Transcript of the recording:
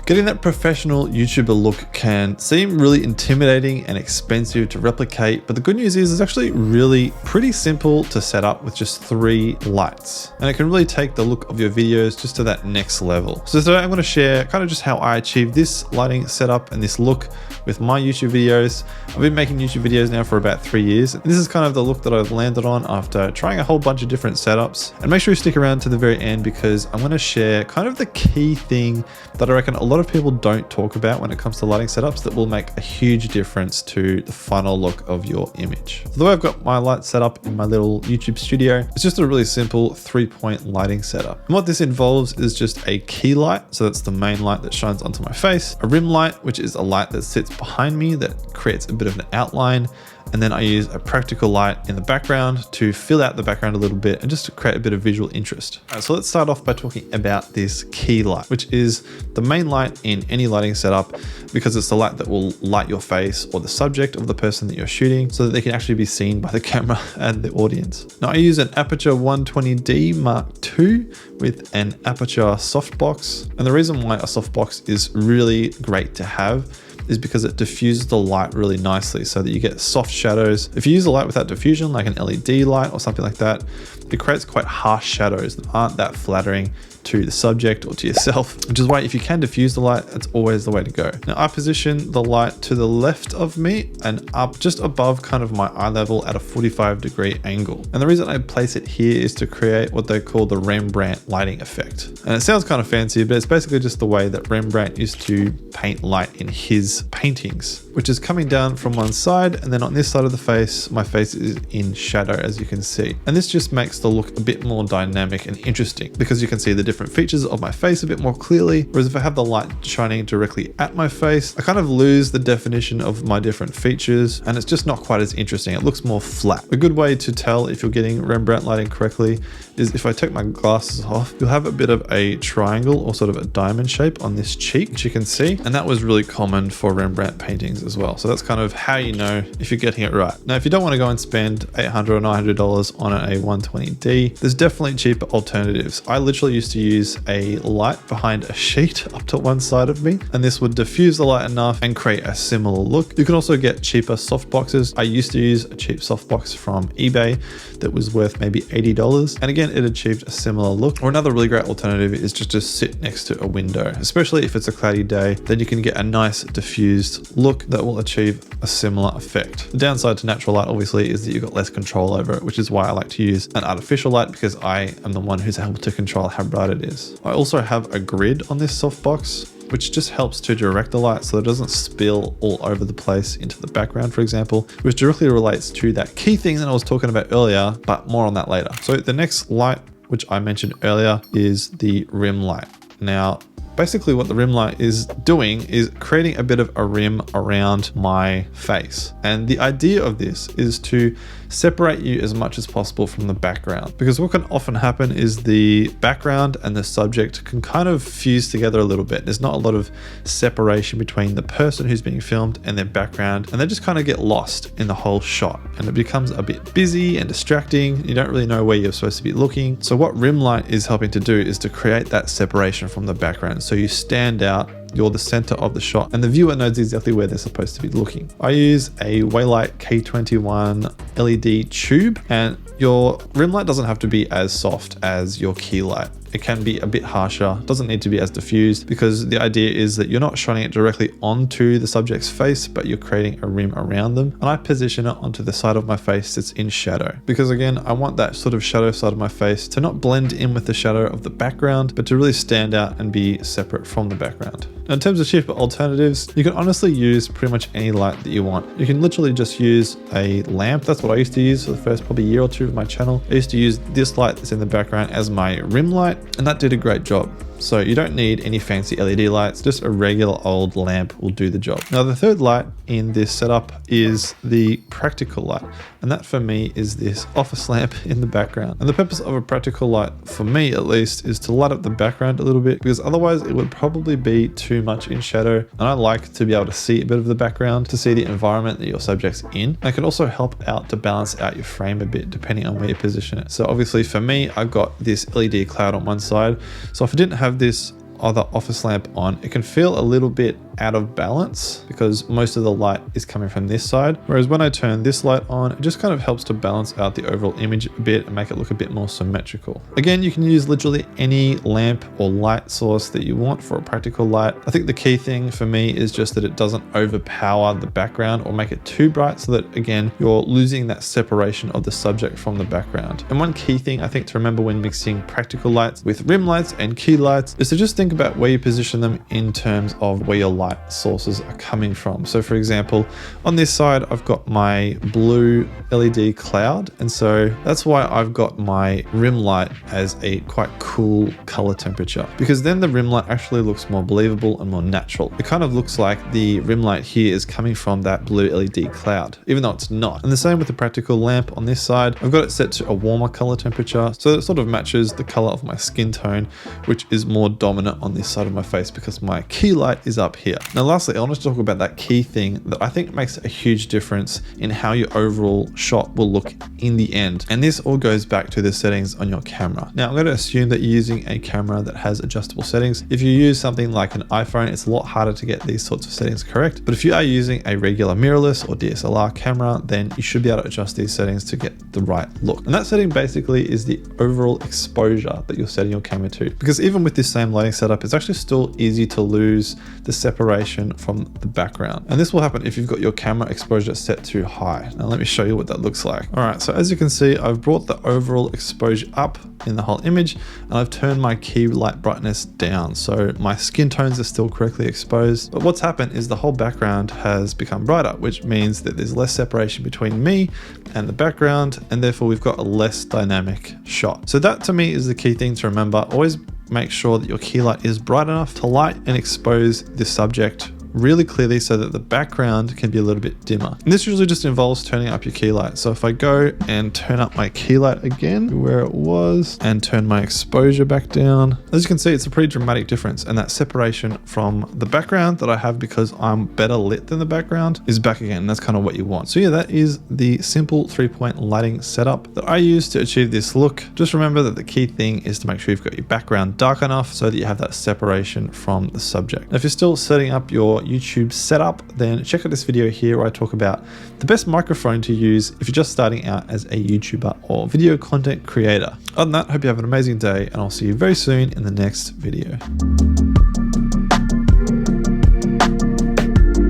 Getting that professional YouTuber look can seem really intimidating and expensive to replicate, but the good news is it's actually really pretty simple to set up with just 3 lights. And it can really take the look of your videos just to that next level. So today I'm going to share kind of just how I achieved this lighting setup and this look with my YouTube videos. I've been making YouTube videos now for about 3 years. This is kind of the look that I've landed on after trying a whole bunch of different setups. And make sure you stick around to the very end because I'm going to share kind of the key thing that I reckon a lot of people don't talk about when it comes to lighting setups that will make a huge difference to the final look of your image. So the way I've got my light set up in my little YouTube studio, it's just a really simple 3-point lighting setup. And what this involves is just a key light. So that's the main light that shines onto my face, a rim light, which is a light that sits behind me that creates a bit of an outline. And then I use a practical light in the background to fill out the background a little bit and just to create a bit of visual interest. All right, so let's start off by talking about this key light, which is the main light in any lighting setup because it's the light that will light your face or the subject of the person that you're shooting so that they can actually be seen by the camera and the audience. Now I use an Aperture 120D Mark II with an Aperture softbox. And the reason why a softbox is really great to have is because it diffuses the light really nicely so that you get soft shadows. If you use a light without diffusion, like an LED light or something like that, it creates quite harsh shadows that aren't that flattering to the subject or to yourself, which is why if you can diffuse the light, that's always the way to go. Now I position the light to the left of me and up just above kind of my eye level at a 45-degree angle. And the reason I place it here is to create what they call the Rembrandt lighting effect. And it sounds kind of fancy, but it's basically just the way that Rembrandt used to paint light in his paintings, which is coming down from one side, and then on this side of the face, my face is in shadow, as you can see. And this just makes the look a bit more dynamic and interesting because you can see the different features of my face a bit more clearly. Whereas if I have the light shining directly at my face, I kind of lose the definition of my different features and it's just not quite as interesting. It looks more flat. A good way to tell if you're getting Rembrandt lighting correctly is if I take my glasses off, you'll have a bit of a triangle or sort of a diamond shape on this cheek, which you can see. And that was really common for Rembrandt paintings as well. So that's kind of how you know if you're getting it right. Now, if you don't want to go and spend $800 or $900 on a 120D, there's definitely cheaper alternatives. I literally used to use a light behind a sheet up to one side of me, and this would diffuse the light enough and create a similar look. You can also get cheaper softboxes. I used to use a cheap softbox from eBay that was worth maybe $80. And again, it achieved a similar look. Or another really great alternative is just to sit next to a window, especially if it's a cloudy day, then you can get a nice diffused look that will achieve a similar effect. The downside to natural light obviously is that you've got less control over it, which is why I like to use an artificial light because I am the one who's able to control how bright it is. I also have a grid on this softbox, which just helps to direct the light so it doesn't spill all over the place into the background, for example, which directly relates to that key thing that I was talking about earlier, but more on that later. So the next light, which I mentioned earlier, is the rim light. Now, basically what the rim light is doing is creating a bit of a rim around my face. And the idea of this is to separate you as much as possible from the background, because what can often happen is the background and the subject can kind of fuse together a little bit. There's not a lot of separation between the person who's being filmed and their background, and they just kind of get lost in the whole shot and it becomes a bit busy and distracting. You don't really know where you're supposed to be looking. So what rim light is helping to do is to create that separation from the background so you stand out, you're the center of the shot, and the viewer knows exactly where they're supposed to be looking. I use a Waylight K21 LED tube, and your rim light doesn't have to be as soft as your key light. It can be a bit harsher, doesn't need to be as diffused, because the idea is that you're not shining it directly onto the subject's face, but you're creating a rim around them. And I position it onto the side of my face that's in shadow, because again, I want that sort of shadow side of my face to not blend in with the shadow of the background, but to really stand out and be separate from the background. Now, in terms of cheaper alternatives, you can honestly use pretty much any light that you want. You can literally just use a lamp. That's what I used to use for the first probably year or two of my channel. I used to use this light that's in the background as my rim light, and that did a great job. So you don't need any fancy LED lights, just a regular old lamp will do the job. Now the third light in this setup is the practical light. And that for me is this office lamp in the background. And the purpose of a practical light, for me at least, is to light up the background a little bit, because otherwise it would probably be too much in shadow. And I like to be able to see a bit of the background, to see the environment that your subject's in. And it can also help out to balance out your frame a bit depending on where you position it. So obviously for me, I've got this LED cloud on one side. So if I didn't have this other office lamp on, it can feel a little bit out of balance because most of the light is coming from this side. Whereas when I turn this light on, it just kind of helps to balance out the overall image a bit and make it look a bit more symmetrical. Again, you can use literally any lamp or light source that you want for a practical light. I think the key thing for me is just that it doesn't overpower the background or make it too bright, so that again, you're losing that separation of the subject from the background. And one key thing I think to remember when mixing practical lights with rim lights and key lights is to just think about where you position them in terms of where your light sources are coming from. So for example, on this side, I've got my blue LED cloud. And so that's why I've got my rim light as a quite cool color temperature, because then the rim light actually looks more believable and more natural. It kind of looks like the rim light here is coming from that blue LED cloud, even though it's not. And the same with the practical lamp on this side. I've got it set to a warmer color temperature, so it sort of matches the color of my skin tone, which is more dominant on this side of my face because my key light is up here. Now, lastly, I want to talk about that key thing that I think makes a huge difference in how your overall shot will look in the end. And this all goes back to the settings on your camera. Now, I'm going to assume that you're using a camera that has adjustable settings. If you use something like an iPhone, it's a lot harder to get these sorts of settings correct. But if you are using a regular mirrorless or DSLR camera, then you should be able to adjust these settings to get the right look. And that setting basically is the overall exposure that you're setting your camera to. Because even with this same lighting setup, it's actually still easy to lose the separation from the background. And this will happen if you've got your camera exposure set too high. Now let me show you what that looks like. All right, so as you can see, I've brought the overall exposure up in the whole image, and I've turned my key light brightness down. So my skin tones are still correctly exposed. But what's happened is the whole background has become brighter, which means that there's less separation between me and the background, and therefore we've got a less dynamic shot. So that to me is the key thing to remember. Always make sure that your key light is bright enough to light and expose the subject really clearly so that the background can be a little bit dimmer. And this usually just involves turning up your key light. So if I go and turn up my key light again where it was and turn my exposure back down, as you can see, it's a pretty dramatic difference. And that separation from the background that I have because I'm better lit than the background is back again. And that's kind of what you want. So yeah, that is the simple 3-point lighting setup that I use to achieve this look. Just remember that the key thing is to make sure you've got your background dark enough so that you have that separation from the subject. Now, if you're still setting up your YouTube setup, then check out this video here where I talk about the best microphone to use if you're just starting out as a YouTuber or video content creator. Other than that, I hope you have an amazing day, and I'll see you very soon in the next video.